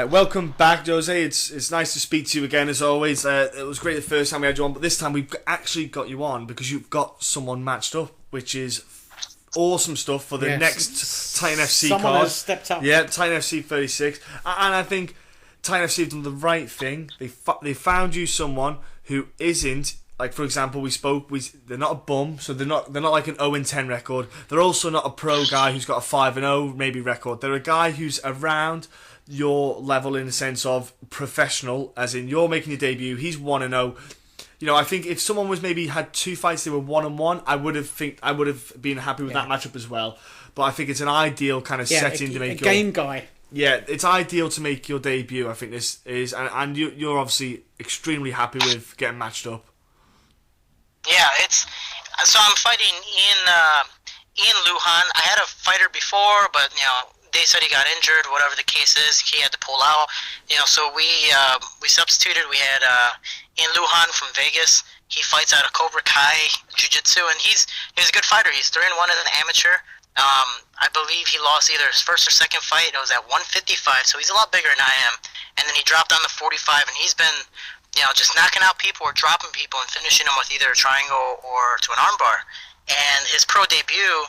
Welcome back, Jose. It's nice to speak to you again, as always. It was great the first time we had you on, but this time we've actually got you on because you've got someone matched up, which is awesome stuff for the next Titan FC card. Someone has stepped up. Yeah, Titan FC 36. And I think Titan FC have done the right thing. They found you someone who isn't, like, for example, they're not a bum, so they're not like an 0-10 record. They're also not a pro guy who's got a 5-0 maybe record. They're a guy who's around your level in the sense of professional, as in you're making your debut, he's 1-0. You know, I think if someone was maybe had 2 fights, they were 1-1, I would have been happy with that matchup as well. But I think it's an ideal kind of setting to make a game guy. Yeah, it's ideal to make your debut. I think this is, and you're obviously extremely happy with getting matched up. Yeah, so I'm fighting Ian Lujan. I had a fighter before, but they said he got injured, whatever the case is, he had to pull out. So we substituted. We had Ian Lujan from Vegas. He fights out of Cobra Kai Jiu-Jitsu, and he's a good fighter. He's 3-1 as an amateur. I believe he lost either his first or second fight. It was at 155, so he's a lot bigger than I am. And then he dropped down to 45, and he's been just knocking out people or dropping people and finishing them with either a triangle or to an armbar. And his pro debut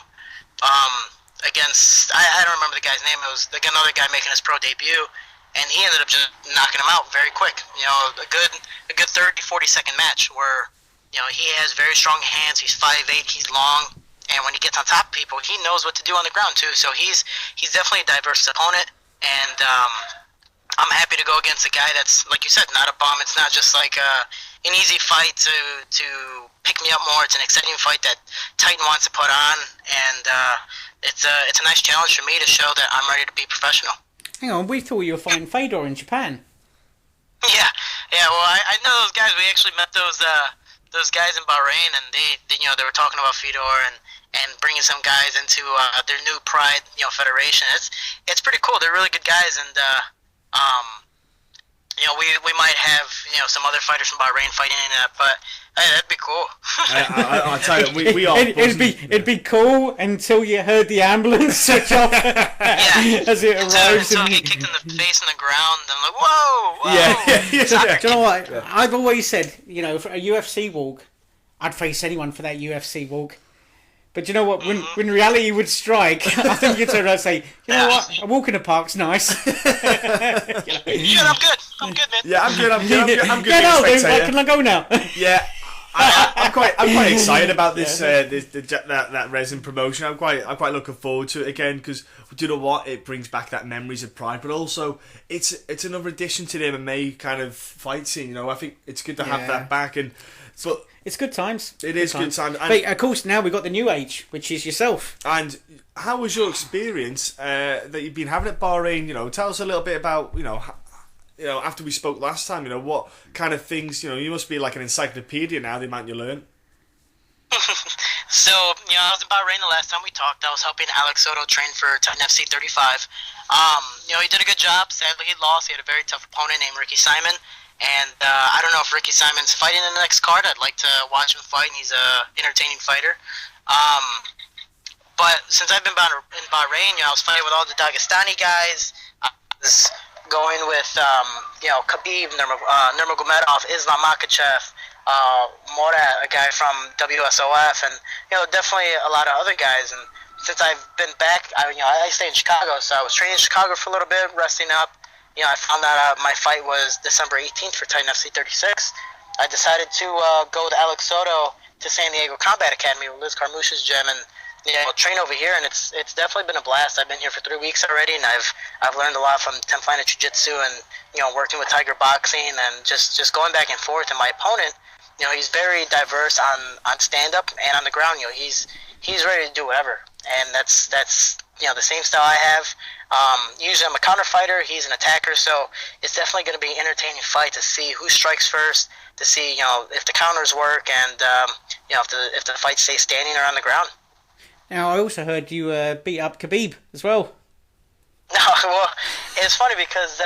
against, I don't remember the guy's name. It was like another guy making his pro debut, and he ended up just knocking him out very quick. A good 30, 40-second match where he has very strong hands. He's 5'8", he's long, and when he gets on top of people, he knows what to do on the ground too. So he's definitely a diverse opponent, and I'm happy to go against a guy that's, like you said, not a bum. It's not just like an easy fight to pick me up more. It's an exciting fight that Titan wants to put on, and it's a nice challenge for me to show that I'm ready to be professional. Hang on, we thought you were fighting Fedor in Japan. Yeah. Well, I know those guys. We actually met those guys in Bahrain, and they were talking about Fedor and bringing some guys into their new Pride federation. It's pretty cool. They're really good guys, and we might have some other fighters from Bahrain fighting in that, but hey, that'd be cool. I'll tell you, we are. It'd be cool until you heard the ambulance switch off as it arrives. Until he kicked in the face on the ground, and I'm like, whoa. Do you know what? I've always said, for a UFC walk, I'd face anyone for that UFC walk. But you know what? When reality would strike, I think you'd turn around and say, you know what? A walk in the park's nice. Yeah, I'm good, man. Yeah, I'm good. Yeah, no, then, can I go now? Yeah, I'm quite excited about this that resin promotion. I'm quite looking forward to it again because do you know what? It brings back that memories of Pride, but also it's another addition to the MMA kind of fight scene. I think it's good to have that back but. It's good times. It is good times. But of course, now we've got the new age, which is yourself. And how was your experience that you've been having at Bahrain? Tell us a little bit about, after we spoke last time, what kind of things, you must be like an encyclopedia now, the amount you learn. So, I was in Bahrain the last time we talked. I was helping Alex Soto train for Titan FC 35. He did a good job. Sadly, he lost. He had a very tough opponent named Ricky Simon. And I don't know if Ricky Simon's fighting in the next card. I'd like to watch him fight. He's an entertaining fighter. But since I've been in Bahrain, I was fighting with all the Dagestani guys. I was going with, Khabib, Nurmagomedov, Islam Makhachev, Morat, a guy from WSOF, and, definitely a lot of other guys. And since I've been back, I stay in Chicago, so I was training in Chicago for a little bit, resting up. I found out my fight was December 18th for Titan FC 36. I decided to go with Alex Soto to San Diego Combat Academy with Liz Carmouche's gym and train over here. And it's definitely been a blast. I've been here for 3 weeks already, and I've learned a lot from 10th Planet Jiu-Jitsu and working with Tiger Boxing and just going back and forth. And my opponent, he's very diverse on stand-up and on the ground. He's ready to do whatever, and that's the same style I have. Usually I'm a counter fighter, he's an attacker, so it's definitely going to be an entertaining fight to see who strikes first, to see if the counters work, and if the fight stays standing or on the ground. Now I also heard you beat up Khabib as well. No, well, it's funny because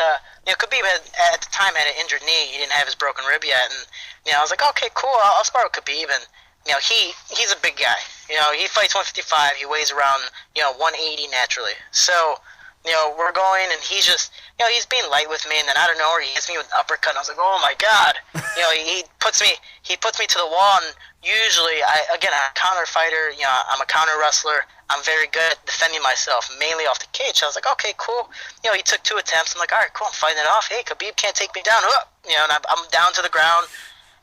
Khabib at the time had an injured knee. He didn't have his broken rib yet, and I was like, okay, cool, I'll spar with Khabib, and he's a big guy. He fights 155. He weighs around 180 naturally. So we're going, and he's just, he's being light with me, and then out of nowhere, he hits me with an uppercut, and I was like, oh my god. He puts me to the wall, and usually, I'm a counter fighter, I'm a counter wrestler, I'm very good at defending myself, mainly off the cage. So I was like, okay, cool. He took 2 attempts, I'm like, alright, cool, I'm fighting it off. Hey, Khabib can't take me down. And I'm down to the ground,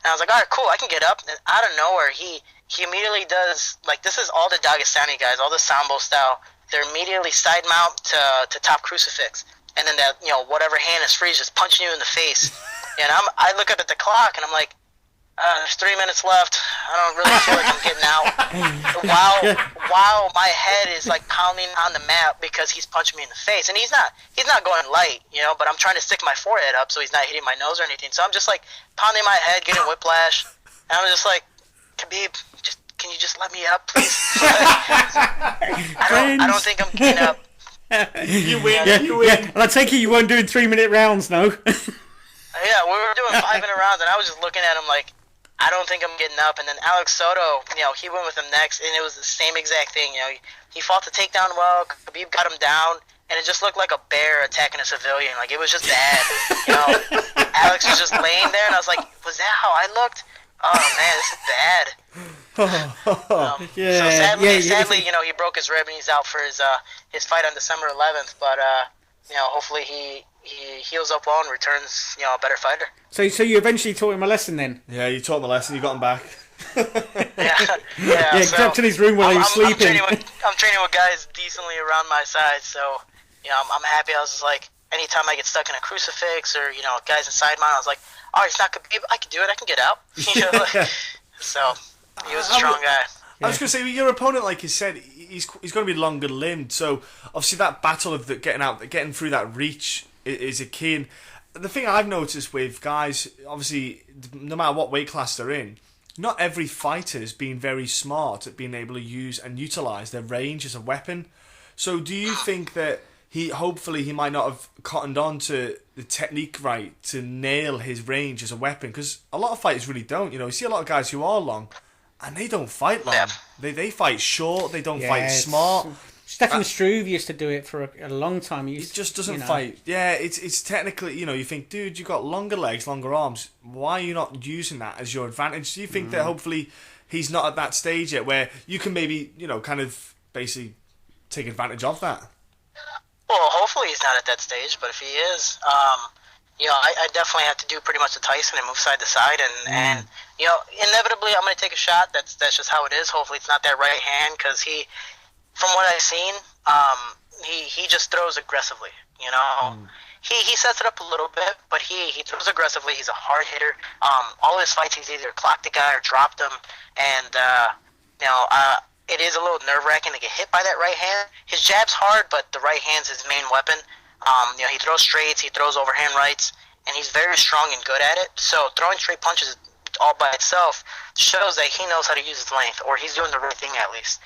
and I was like, alright, cool, I can get up, and out of nowhere, he immediately does, like, this is all the Dagestani guys, all the Sambo style. They're immediately side mount to top crucifix, and then that whatever hand is free is just punching you in the face. And I look up at the clock and I'm like, there's 3 minutes left. I don't really feel like I'm getting out. While my head is like pounding on the mat because he's punching me in the face, and he's not going light, but I'm trying to stick my forehead up so he's not hitting my nose or anything. So I'm just like pounding my head, getting whiplash, and I'm just like, Khabib, can you just let me up, please? I don't think I'm getting up. You win. You win. Yeah. And I take it you weren't doing 3-minute rounds, no? Yeah, we were doing 5-minute rounds, and I was just looking at him like, I don't think I'm getting up. And then Alex Soto, he went with him next, and it was the same exact thing. He fought the takedown well. Khabib got him down, and it just looked like a bear attacking a civilian. Like, it was just bad. Alex was just laying there, and I was like, was that how I looked? Oh man, this is bad. Sadly, he broke his rib and he's out for his fight on December 11th. But hopefully he heals up well and returns a better fighter. So you eventually taught him a lesson then? Yeah, you taught him a lesson. You got him back. Yeah, kept in his room while he was sleeping. I'm training with guys decently around my size, so I'm happy. I was just like, anytime I get stuck in a crucifix or guys inside mine, I was like, all right, it's not Khabib. I can do it. I can get out. So he was a strong guy. I was going to say, your opponent, like you said, he's going to be longer limbed. So obviously that battle of getting through that reach is a key. And the thing I've noticed with guys, obviously, no matter what weight class they're in, not every fighter's been very smart at being able to use and utilize their range as a weapon. So do you think that hopefully he might not have cottoned on to the technique right to nail his range as a weapon? Because a lot of fighters really don't. You see a lot of guys who are long, and they don't fight long. They fight short. They don't fight smart. Stefan Struve used to do it for a long time. He just doesn't fight. Yeah, it's technically, you think, dude, you got longer legs, longer arms. Why are you not using that as your advantage? Do you think that hopefully he's not at that stage yet where you can maybe, kind of basically take advantage of that? Well, hopefully he's not at that stage, but if he is, I definitely have to do pretty much the Tyson and move side to side, and inevitably I'm going to take a shot. That's just how it is. Hopefully it's not that right hand, because from what I've seen, he just throws aggressively. He sets it up a little bit, but he throws aggressively. He's a hard hitter. All his fights, he's either clocked the guy or dropped him, and it is a little nerve-wracking to get hit by that right hand. His jab's hard, but the right hand's his main weapon. He throws straights, he throws overhand rights, and he's very strong and good at it. So throwing straight punches all by itself shows that he knows how to use his length, or he's doing the right thing at least.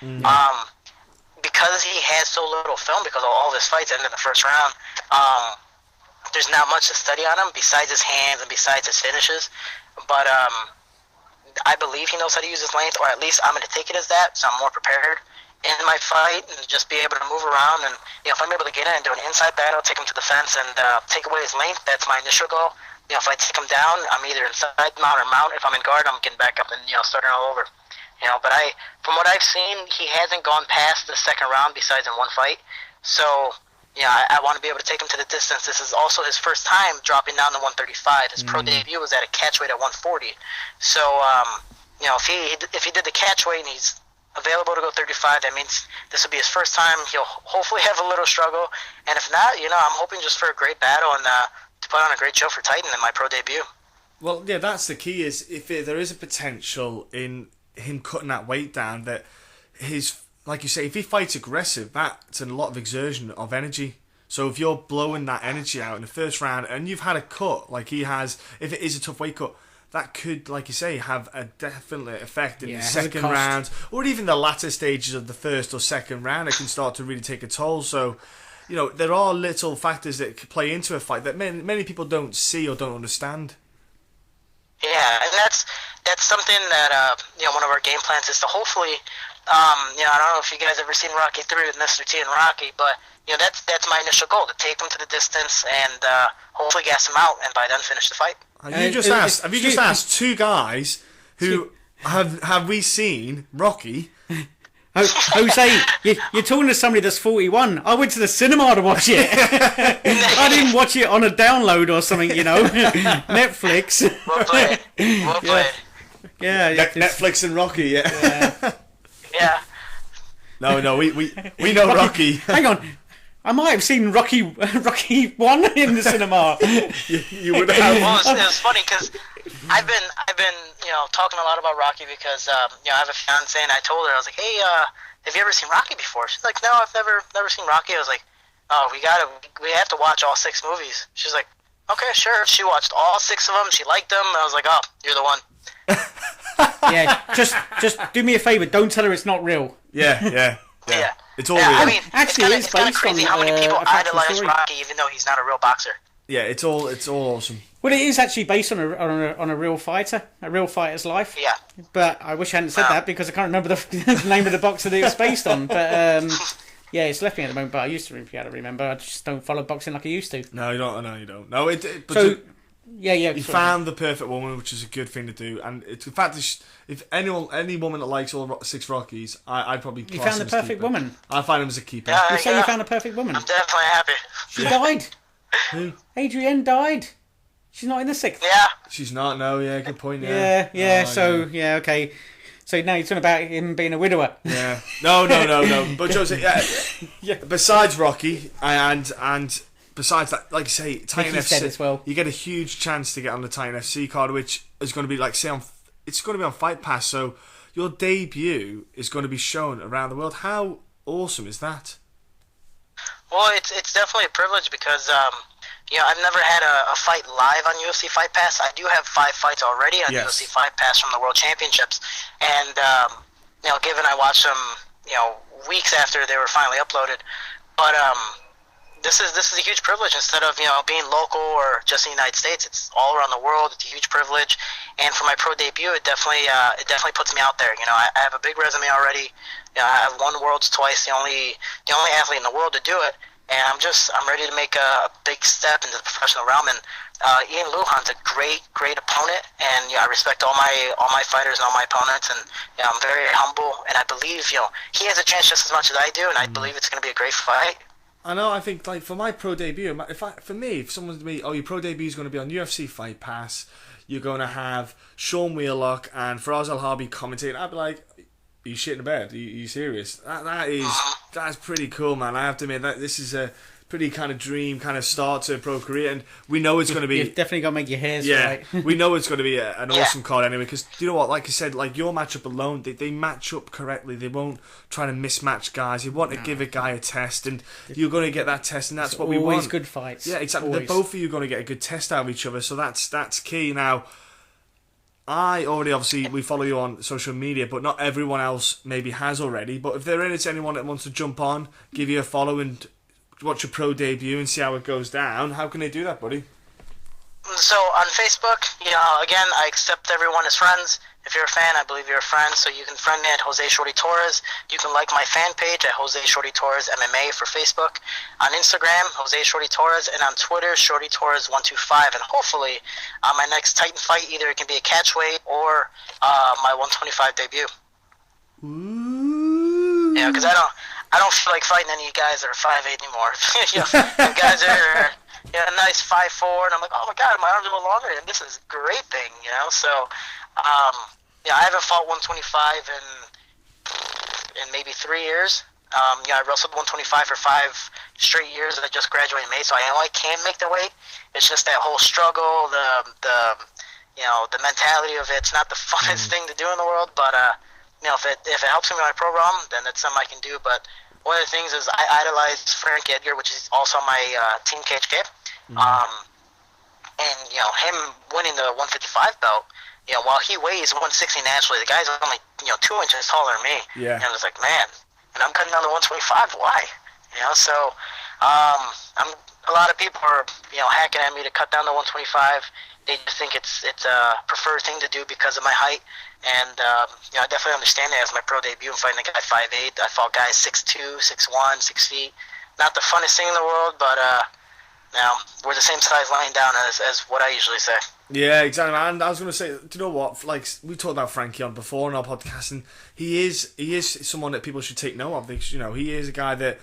Because he has so little film, because all of his fights end in the first round, there's not much to study on him besides his hands and besides his finishes. But I believe he knows how to use his length, or at least I'm going to take it as that, so I'm more prepared in my fight and just be able to move around. And if I'm able to get in and do an inside battle, take him to the fence and take away his length, that's my initial goal. If I take him down, I'm either inside mount or mount. If I'm in guard, I'm getting back up and starting all over. But from what I've seen, he hasn't gone past the second round besides in one fight. So I want to be able to take him to the distance. This is also his first time dropping down to 135. His pro debut was at a catch weight at 140. So, if he did the catch weight and he's available to go 35, that means this will be his first time. He'll hopefully have a little struggle. And if not, I'm hoping just for a great battle and to put on a great show for Titan in my pro debut. Well, yeah, that's the key, is if there is a potential in him cutting that weight down, that like you say, if he fights aggressive, that's a lot of exertion of energy. So if you're blowing that energy out in the first round and you've had a cut like he has, if it is a tough weight cut, that could, like you say, have a definite effect in the second round, or even the latter stages of the first or second round. It can start to really take a toll. So, there are little factors that could play into a fight that many people don't see or don't understand. Yeah, and that's something that one of our game plans is to hopefully I don't know if you guys ever seen Rocky 3 with Mr. T and Rocky, but that's my initial goal, to take them to the distance and hopefully gas them out, and by then finish the fight. Have you just asked two guys who have we seen Rocky? Jose, you're talking to somebody that's 41. I went to the cinema to watch it. I didn't watch it on a download or something, Netflix. Well played. Well played. Yeah. Netflix and Rocky, Yeah. No, we know Rocky. Hang on. I might have seen Rocky 1 in the cinema. you would have. Well, it was funny because I've been talking a lot about Rocky because I have a fiance, and I told her, I was like, hey, have you ever seen Rocky before? She's like, no, I've never seen Rocky. I was like, oh, we have to watch all 6 movies. She's like, okay, sure. She watched all 6 of them. She liked them. I was like, oh, you're the one. Yeah, just do me a favor. Don't tell her it's not real. Yeah. It's all real. I mean, Actually, it's kind of crazy how many people idolize story. Rocky, even though he's not a real boxer. Yeah, it's all awesome. Well, it is actually based on a real fighter, a real fighter's life. Yeah. But I wish I hadn't said that, because I can't remember the name of the boxer that it was based on. But yeah, it's left me at the moment. But I used to be able to remember. I just don't follow boxing like I used to. No, you don't. No, you don't. No, Yeah. You found the perfect woman, which is a good thing to do, and it's in fact, if any woman that likes all 6 Rockies, I'd probably. You found the perfect woman. I find him as a keeper. Yeah, You say you found a perfect woman. I'm definitely happy. She died. Who? Adrienne died. She's not in the 6th. Yeah. She's not. No. Yeah. Good point. Yeah. Yeah. Okay. So now you're talking about him being a widower. Yeah. No. But Jose, yeah. Besides Rocky and besides that, like you say, Titan FC as well. You get a huge chance to get on the Titan FC card, which is going to be it's going to be on Fight Pass. So your debut is going to be shown around the world. How awesome is that? Well, it's definitely a privilege because I've never had a fight live on UFC Fight Pass. I do have 5 fights already on UFC Fight Pass from the World Championships, and given I watched them weeks after they were finally uploaded, but This is a huge privilege. Instead of being local or just in the United States, it's all around the world. It's a huge privilege, and for my pro debut, it definitely puts me out there. I have a big resume already. I have won Worlds twice, the only athlete in the world to do it, and I'm ready to make a big step into the professional realm. And Ian Lujan's a great opponent, and I respect all my fighters and all my opponents, and I'm very humble, and I believe he has a chance just as much as I do, and I believe it's going to be a great fight. I know. I think for my pro debut, if someone to me, your pro debut is going to be on UFC Fight Pass, you're going to have Sean Wheelock and Faraz Al-Harbi commentating, I'd be like, are you shitting the bed? Are you serious? That's pretty cool, man. I have to admit that this is a pretty kind of dream kind of start to a pro career, and we know it's going to be. You've definitely got to make your hairs right. We know it's going to be an awesome card anyway, because you know what, like I said, like your matchup alone, they match up correctly. They won't try to mismatch guys. They want to give a guy a test, and you're going to get that test, and that's what we want. Always good fights. Yeah, exactly. Always. Both of you are going to get a good test out of each other, so that's key. Now, we follow you on social media, but not everyone else maybe has already. But if there is anyone that wants to jump on, give you a follow and watch your pro debut and see how it goes down, how can they do that, buddy? So on Facebook, again, I accept everyone as friends. If you're a fan, I believe you're a friend, so you can friend me at Jose Shorty Torres. You can like my fan page at Jose Shorty Torres MMA for Facebook. On Instagram, Jose Shorty Torres, and on Twitter, Shorty Torres 125. And hopefully, my next Titan fight, either it can be a catchweight or my 125 debut. Ooh. Yeah, because I don't feel like fighting any guys that are 5'8" anymore. The guys are a nice 5'4", and I'm like, oh my god, my arms are a little longer, and this is a great thing, So, I haven't fought 125 in maybe 3 years. I wrestled 125 for 5 straight years. I just graduated in May, so I know I can make the weight. It's just that whole struggle, the mentality of it. It's not the funnest thing to do in the world, but if it helps me with my program, then it's something I can do. But one of the things is I idolize Frank Edgar, which is also my Team KHK. And him winning the 155 belt, while he weighs 160 naturally, the guy's only 2 inches taller than me. Yeah. And I was like, man, and I'm cutting down to 125. Why? So a lot of people are hacking at me to cut down to 125. They just think it's a preferred thing to do because of my height. And I definitely understand that. As my pro debut, I'm fighting a guy 5'8". I fought guys 6'2", 6'1", 6 feet. Not the funnest thing in the world, but we're the same size lying down as what I usually say. Yeah, exactly. And I was going to say, do you know what? Like, we talked about Frankie on before in our podcast, and he is someone that people should take note of. Because, he is a guy that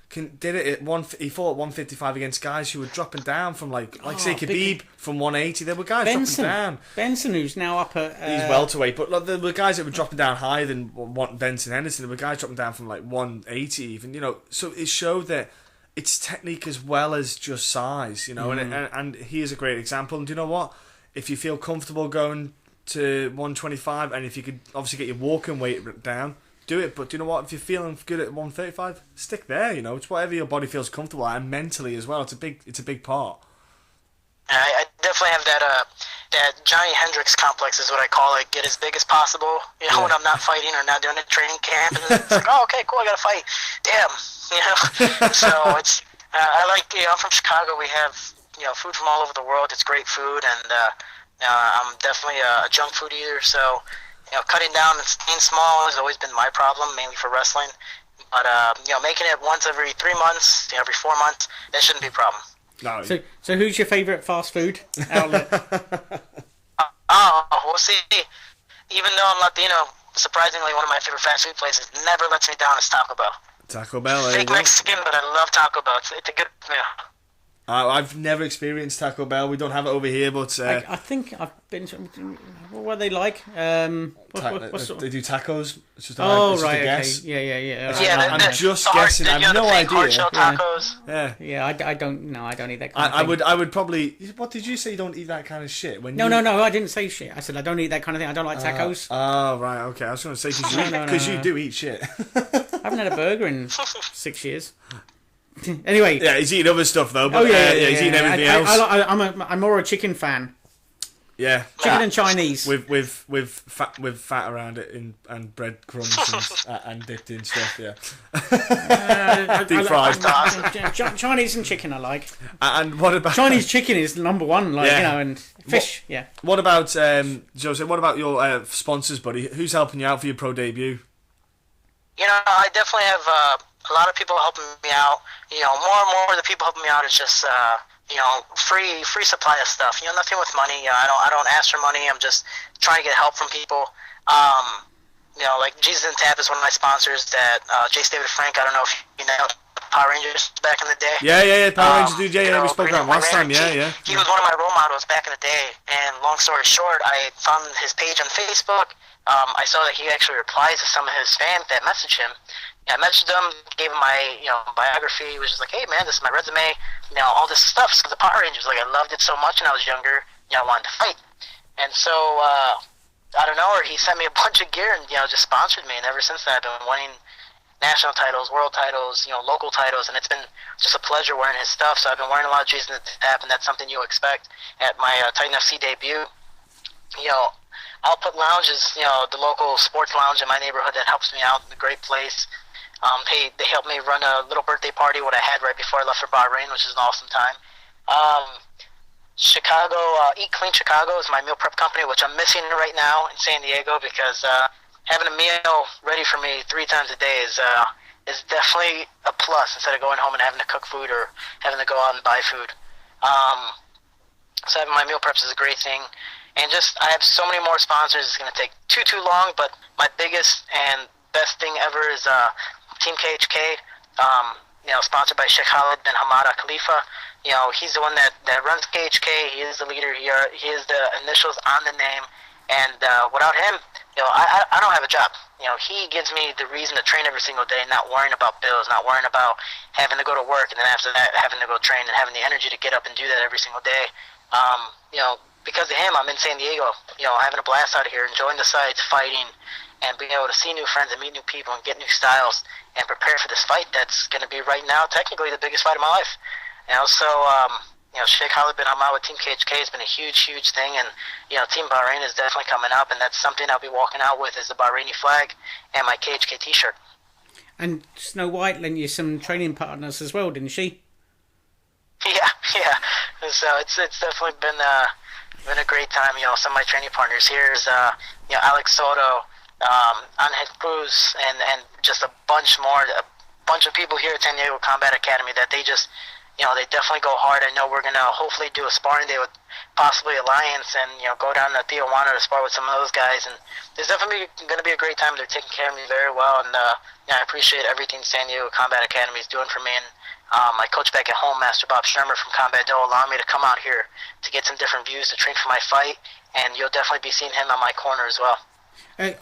did it at he fought at 155 against guys who were dropping down from say Khabib from 180. There were guys dropping down. Benson, who's now up at he's welterweight, but there were guys that were dropping down higher than Benson Henderson. There were guys dropping down from 180 even. So it showed that it's technique as well as just size. And he is a great example. And do you know what? If you feel comfortable going to 125, and if you could obviously get your walking weight down, do it. But do you know what? If you're feeling good at 135, stick there. It's whatever your body feels comfortable at, and mentally as well. It's a big part. I definitely have that Johnny Hendricks complex is what I call it. Get as big as possible. When I'm not fighting or not doing a training camp, and it's like, oh, okay, cool, I got to fight. Damn, So it's I like. I'm from Chicago. We have food from all over the world. It's great food, and I'm definitely a junk food eater. So cutting down and staying small has always been my problem, mainly for wrestling. But making it once every 3 months, every 4 months, that shouldn't be a problem. No. So who's your favourite fast food outlet? We'll see. Even though I'm Latino, surprisingly, one of my favorite fast food places never lets me down is Taco Bell. Taco Bell, fake Mexican, but I love Taco Bell. It's a good meal. I've never experienced Taco Bell. We don't have it over here, but I think I've been. What are they like? They do tacos. It's just right, a guess. Okay. Yeah. Yeah, I'm just guessing. I have no idea. Hard shell tacos. Yeah. I don't know. I don't eat that kind of thing. I would probably. What did you say? You don't eat that kind of shit? No. I didn't say shit. I said I don't eat that kind of thing. I don't like tacos. Oh right, okay. I was going to say because you do eat shit. I haven't had a burger in 6 years. Anyway, yeah, he's eating other stuff though. But, he's eating everything else. I'm more a chicken fan. Yeah, chicken and Chinese with fat around it and breadcrumbs and dipped in stuff. Yeah, deep fried. Chinese and chicken I like. And what about Chinese chicken is number one, and fish. What about Jose? What about your sponsors, buddy? Who's helping you out for your pro debut? I definitely have a lot of people helping me out. More and more of the people helping me out is just free supply of stuff. Nothing with money. I don't ask for money. I'm just trying to get help from people. Like Jesus and Tab is one of my sponsors. That Jace David Frank. I don't know if you know Power Rangers back in the day. Yeah. Power Rangers dude. Yeah. We spoke about last time. Yeah. He was one of my role models back in the day. And long story short, I found his page on Facebook. I saw that he actually replies to some of his fans that messaged him. I messaged him, gave him my biography. He was just like, hey man, this is my resume. All this stuff. So the Power Rangers, I loved it so much when I was younger. I wanted to fight. And so I don't know, or he sent me a bunch of gear and just sponsored me. And ever since then, I've been winning national titles, world titles, local titles, and it's been just a pleasure wearing his stuff. So I've been wearing a lot of Jason Tap, and that's something you'll expect at my Titan FC debut. Output Lounge is, the local sports lounge in my neighborhood that helps me out. A great place. They helped me run a little birthday party, what I had right before I left for Bahrain, which is an awesome time. Chicago, Eat Clean Chicago is my meal prep company, which I'm missing right now in San Diego because having a meal ready for me 3 times a day is definitely a plus instead of going home and having to cook food or having to go out and buy food. So having my meal preps is a great thing. And I have so many more sponsors. It's going to take too long, but my biggest and best thing ever is Team KHK, sponsored by Sheikh Khalid bin Hamad Al Khalifa. He's the one that runs KHK. He is the leader. He is the initials on the name. And without him, I don't have a job. He gives me the reason to train every single day, not worrying about bills, not worrying about having to go to work, and then after that having to go train and having the energy to get up and do that every single day. Because of him, I'm in San Diego, having a blast out of here, enjoying the sights, fighting, and being able to see new friends and meet new people and get new styles and prepare for this fight that's going to be right now technically the biggest fight of my life. Sheikh Khalid bin Hamad with Team KHK has been a huge thing, and Team Bahrain is definitely coming up, and that's something I'll be walking out with is the Bahraini flag and my KHK t-shirt. And Snow White lent you some training partners as well, didn't she? Yeah. So it's definitely been been a great time. Some of my training partners here is Alex Soto, Angel Cruz, and just a bunch more. Bunch of people here at San Diego Combat Academy that they just, they definitely go hard. I know we're gonna hopefully do a sparring day with possibly Alliance, and go down to Tijuana to spar with some of those guys. And there's definitely gonna be a great time. They're taking care of me very well, and I appreciate everything San Diego Combat Academy is doing for me. And my coach back at home, Master Bob Shermer from Combat Dough, allowed me to come out here to get some different views to train for my fight, and you'll definitely be seeing him on my corner as well.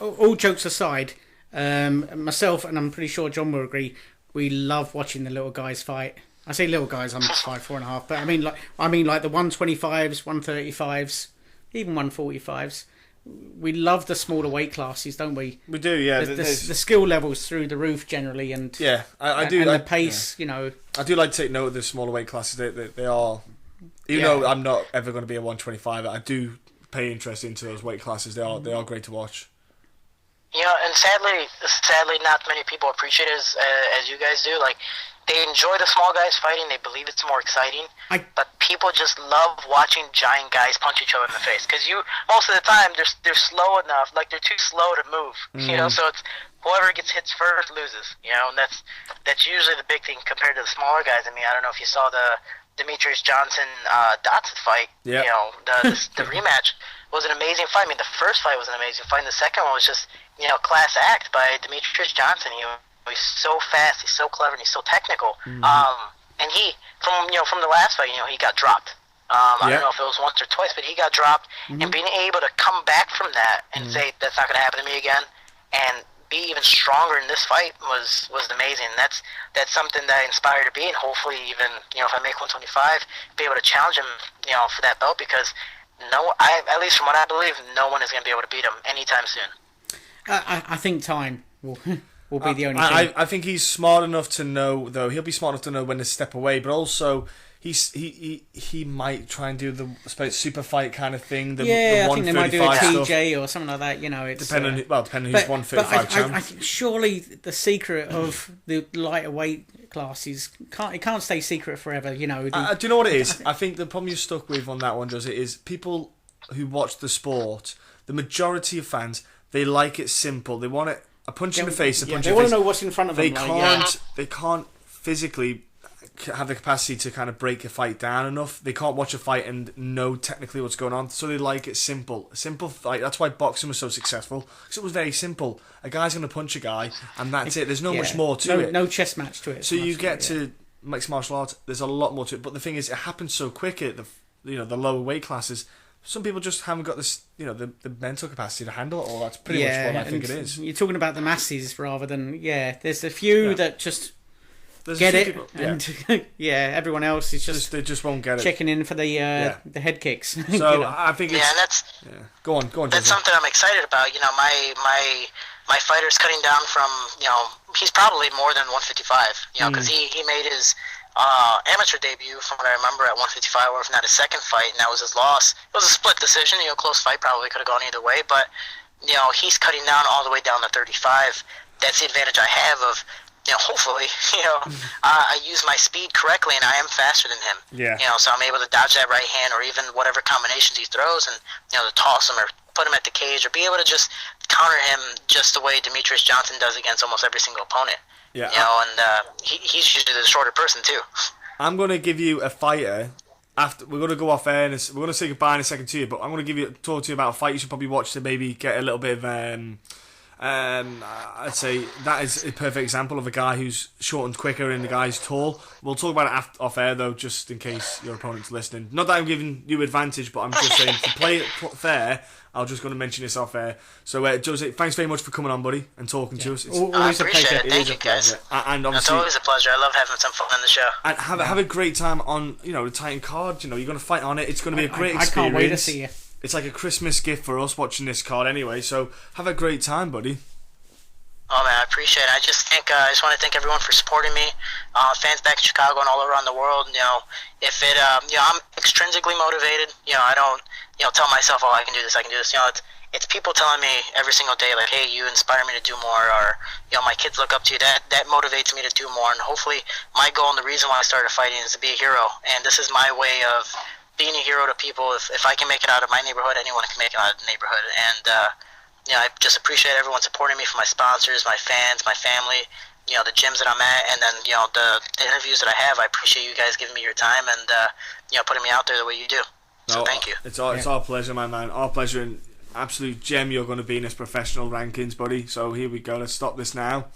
All jokes aside, myself and I'm pretty sure John will agree, we love watching the little guys fight. I say little guys, I'm 5'4.5", but I mean like the 125s, 135s, even 145s. We love the smaller weight classes, don't we? We do, yeah. The skill levels through the roof generally, and I do. And the pace, I do like to take note of the smaller weight classes. They are, even though I'm not ever going to be a 125, I do pay interest into those weight classes. They are great to watch. And sadly, not many people appreciate it as you guys do. Like, they enjoy the small guys fighting. They believe it's more exciting. But people just love watching giant guys punch each other in the face. Because most of the time, they're slow enough. Like, they're too slow to move. So it's whoever gets hit first loses. And that's usually the big thing compared to the smaller guys. I mean, I don't know if you saw the Demetrius Johnson Dotson fight. Yeah. The rematch was an amazing fight. I mean, the first fight was an amazing fight. And the second one was just, class act by Demetrius Johnson. He's so fast, he's so clever, and he's so technical. And he, from the last fight, he got dropped. I don't know if it was once or twice, but he got dropped. And being able to come back from that and say, that's not going to happen to me again, and be even stronger in this fight was amazing. That's something that I inspire to be, and hopefully even, if I make 125, be able to challenge him, for that belt, because at least from what I believe, no one is going to be able to beat him anytime soon. I think time will be the only thing. I think he's smart enough to know, though. He'll be smart enough to know when to step away, but also he might try and do the super fight kind of thing. The I think they might do a TJ stuff. Or something like that. It's depending who's 135 champ. I think surely the secret of the lighter weight classes can't stay secret forever. Do you know what it is? I think the problem you're stuck with on that one, does it, is people who watch the sport. The majority of fans, they like it simple. They want it a punch in the face, a punch in the face. They want to know what's in front of them. They can't physically have the capacity to kind of break a fight down enough. They can't watch a fight and know technically what's going on, so they like it simple. A simple fight. That's why boxing was so successful, because it was very simple. A guy's going to punch a guy, and that's it. There's not much more to it. No chess match to it. So you get to mixed martial arts. There's a lot more to it, but the thing is, it happens so quick at the lower weight classes. Some people just haven't got this, the mental capacity to handle it all. That's pretty much what I think it is. You're talking about the masses rather than, there's a few that just get it. People, and everyone else is just they just won't get it. Checking in for the head kicks. So I think it's... and that's... Go on. That's something I'm excited about. My fighter's cutting down from, he's probably more than 155, because he made his... amateur debut, from what I remember, at 155, or if not his second fight, and that was his loss. It was a split decision, close fight, probably could have gone either way, but, he's cutting down all the way down to 35. That's the advantage I have of, hopefully, I use my speed correctly, and I am faster than him. So I'm able to dodge that right hand, or even whatever combinations he throws, and, to toss him or put him at the cage, or be able to just counter him just the way Demetrius Johnson does against almost every single opponent. Yeah, he's usually the shorter person too. I'm going to give you a fighter. After we're going to go off air, and we're going to say goodbye in a second to you. But I'm going to talk to you about a fight you should probably watch to maybe get a little bit of. I'd say that is a perfect example of a guy who's short and quicker, and the guy's tall. We'll talk about it off air though, just in case your opponent's listening. Not that I'm giving you advantage, but I'm just saying to play it fair. I'm just going to mention this off air. So, Jose, thanks very much for coming on, buddy, and talking to us. It's always a pleasure. Thank you, guys. And it's always a pleasure. I love having some fun on the show. And have a great time on, the Titan card. You're going to fight on it. It's going to be a great experience. I can't wait to see you. It's like a Christmas gift for us watching this card anyway. So, have a great time, buddy. Oh man, I appreciate it. I just want to thank everyone for supporting me. Fans back in Chicago and all around the world. I'm extrinsically motivated. I don't, tell myself, oh, I can do this. It's people telling me every single day, like, hey, you inspire me to do more, or, my kids look up to you. That motivates me to do more. And hopefully my goal and the reason why I started fighting is to be a hero. And this is my way of, being a hero to people. If I can make it out of my neighborhood, anyone can make it out of the neighborhood. And I just appreciate everyone supporting me, from my sponsors, my fans, my family, the gyms that I'm at, and then the interviews that I have. I appreciate you guys giving me your time and putting me out there the way you do. So thank you. It's our pleasure, my man. Our pleasure, and absolute gem you're going to be in this professional rankings, buddy. So here we go. Let's stop this now.